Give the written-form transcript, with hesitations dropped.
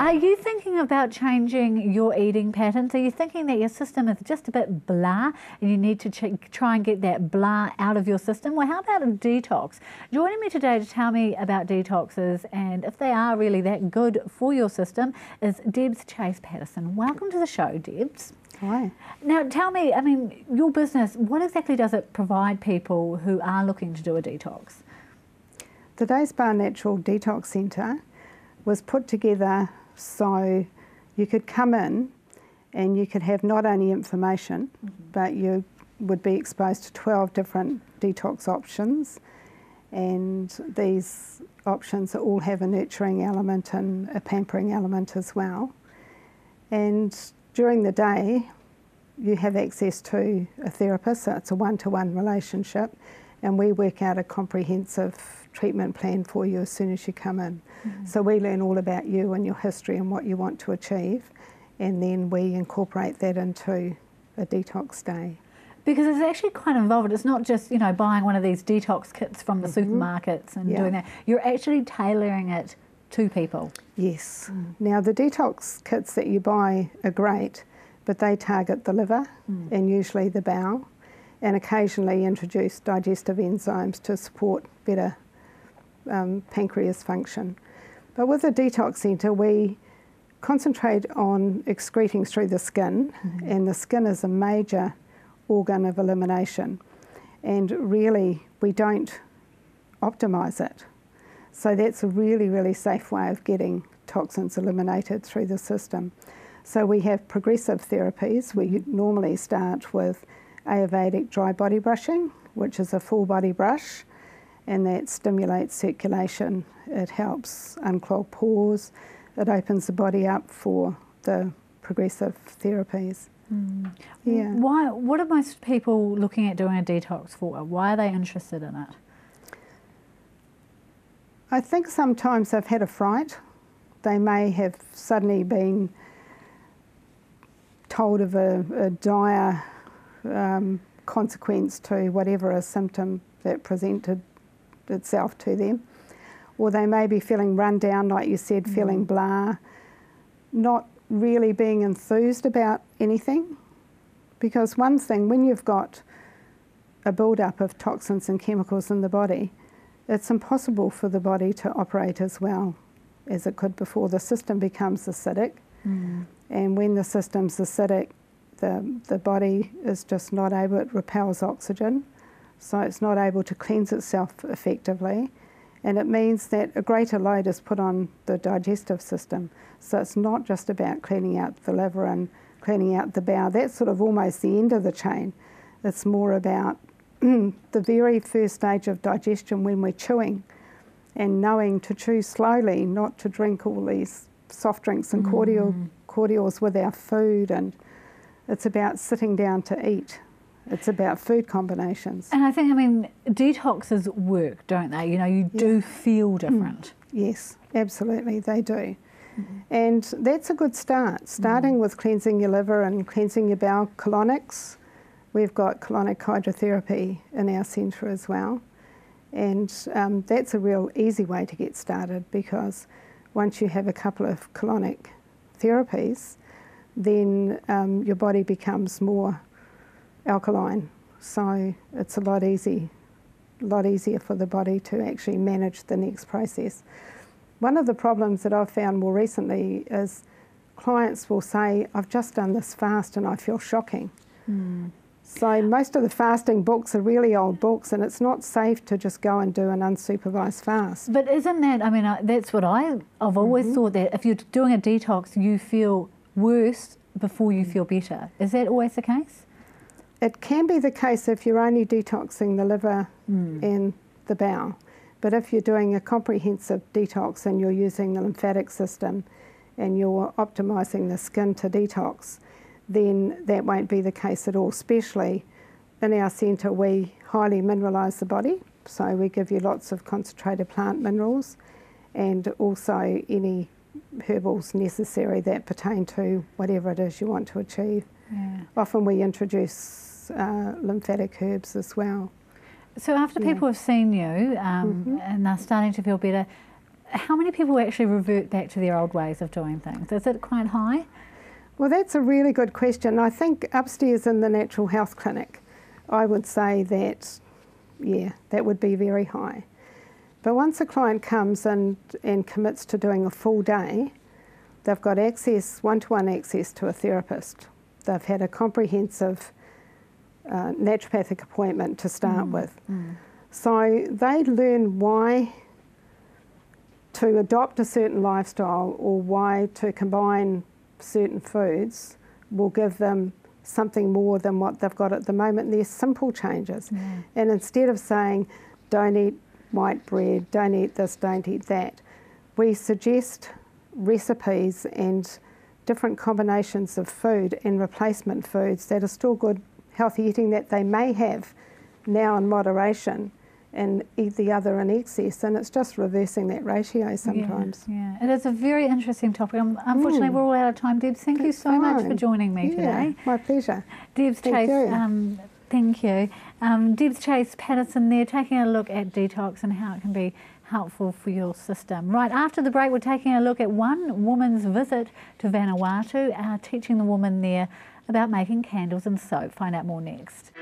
Are you thinking about changing your eating patterns? Are you thinking that your system is just a bit blah and you need to try and get that blah out of your system? Well, how about a detox? Joining me today to tell me about detoxes and if they are really that good for your system is Debs Chase-Patterson. Welcome to the show, Debs. Hi. Now tell me, I mean, your business, what exactly does it provide people who are looking to do a detox? The Day Spa Natural Detox Centre was put together so you could come in and you could have not only information, but you would be exposed to 12 different detox options, and these options all have a nurturing element and a pampering element as well. And during the day you have access to a therapist, so it's a one-to-one relationship, and we work out a comprehensive treatment plan for you as soon as you come in. So we learn all about you and your history and what you want to achieve, and then we incorporate that into a detox day. Because it's actually quite involved. It's not just, you know, buying one of these detox kits from the supermarkets and doing that. You're actually tailoring it to people. Yes. Now the detox kits that you buy are great, but they target the liver and usually the bowel, and occasionally introduce digestive enzymes to support better pancreas function. But with the detox centre, we concentrate on excreting through the skin, and the skin is a major organ of elimination, and really we don't optimise it. So that's a really, really safe way of getting toxins eliminated through the system. So we have progressive therapies. We normally start with Ayurvedic dry body brushing, which is a full body brush, and that stimulates circulation. It helps unclog pores. It opens the body up for the progressive therapies. Yeah. Why? What are most people looking at doing a detox for? Why are they interested in it? I think sometimes they've had a fright. They may have suddenly been told of a dire consequence to whatever a symptom that presented itself to them. Or they may be feeling run down, like you said, feeling blah, not really being enthused about anything. Because one thing, when you've got a build-up of toxins and chemicals in the body, it's impossible for the body to operate as well as it could before. The system becomes acidic, and when the system's acidic, the body is just not able, it repels oxygen, so it's not able to cleanse itself effectively, and it means that a greater load is put on the digestive system. So it's not just about cleaning out the liver and cleaning out the bowel. That's sort of almost the end of the chain. It's more about the very first stage of digestion when we're chewing, and knowing to chew slowly, not to drink all these soft drinks and cordials with our food, and it's about sitting down to eat. It's about food combinations. And I think, I mean, detoxes work, don't they? You know, you do feel different. Yes, absolutely, they do. And that's a good start, starting with cleansing your liver and cleansing your bowel. Colonics, we've got colonic hydrotherapy in our centre as well. And that's a real easy way to get started, because once you have a couple of colonic therapies, then your body becomes more alkaline, so it's a lot easier for the body to actually manage the next process. One of the problems that I've found more recently is clients will say, I've just done this fast and I feel shocking. So most of the fasting books are really old books, and it's not safe to just go and do an unsupervised fast. But isn't that, I mean, that's what I've always thought, that if you're doing a detox, you feel worse before you feel better. Is that always the case? It can be the case if you're only detoxing the liver and the bowel. But if you're doing a comprehensive detox and you're using the lymphatic system and you're optimising the skin to detox, then that won't be the case at all. Especially in our centre, we highly mineralise the body, so we give you lots of concentrated plant minerals and also any herbals necessary that pertain to whatever it is you want to achieve. Often we introduce lymphatic herbs as well. So after people have seen you and they're starting to feel better, how many people actually revert back to their old ways of doing things? Is it quite high? Well, that's a really good question. I think upstairs in the natural health clinic, I would say that, yeah, that would be very high. But once a client comes and commits to doing a full day, they've got access, one-to-one access to a therapist. They've had a comprehensive naturopathic appointment to start with. So they learn why to adopt a certain lifestyle or why to combine certain foods will give them something more than what they've got at the moment. They're simple changes. And instead of saying, don't eat white bread, don't eat this, don't eat that, we suggest recipes and different combinations of food and replacement foods that are still good, healthy eating that they may have now in moderation and eat the other in excess, and it's just reversing that ratio sometimes. Yeah, it is a very interesting topic. Unfortunately, we're all out of time. Debs, thank you so much for joining me today. My pleasure. Debs Chase, thank you. Debs Chase Patterson there, taking a look at detox and how it can be helpful for your system. Right after the break, we're taking a look at one woman's visit to Vanuatu, teaching the woman there about making candles and soap. Find out more next.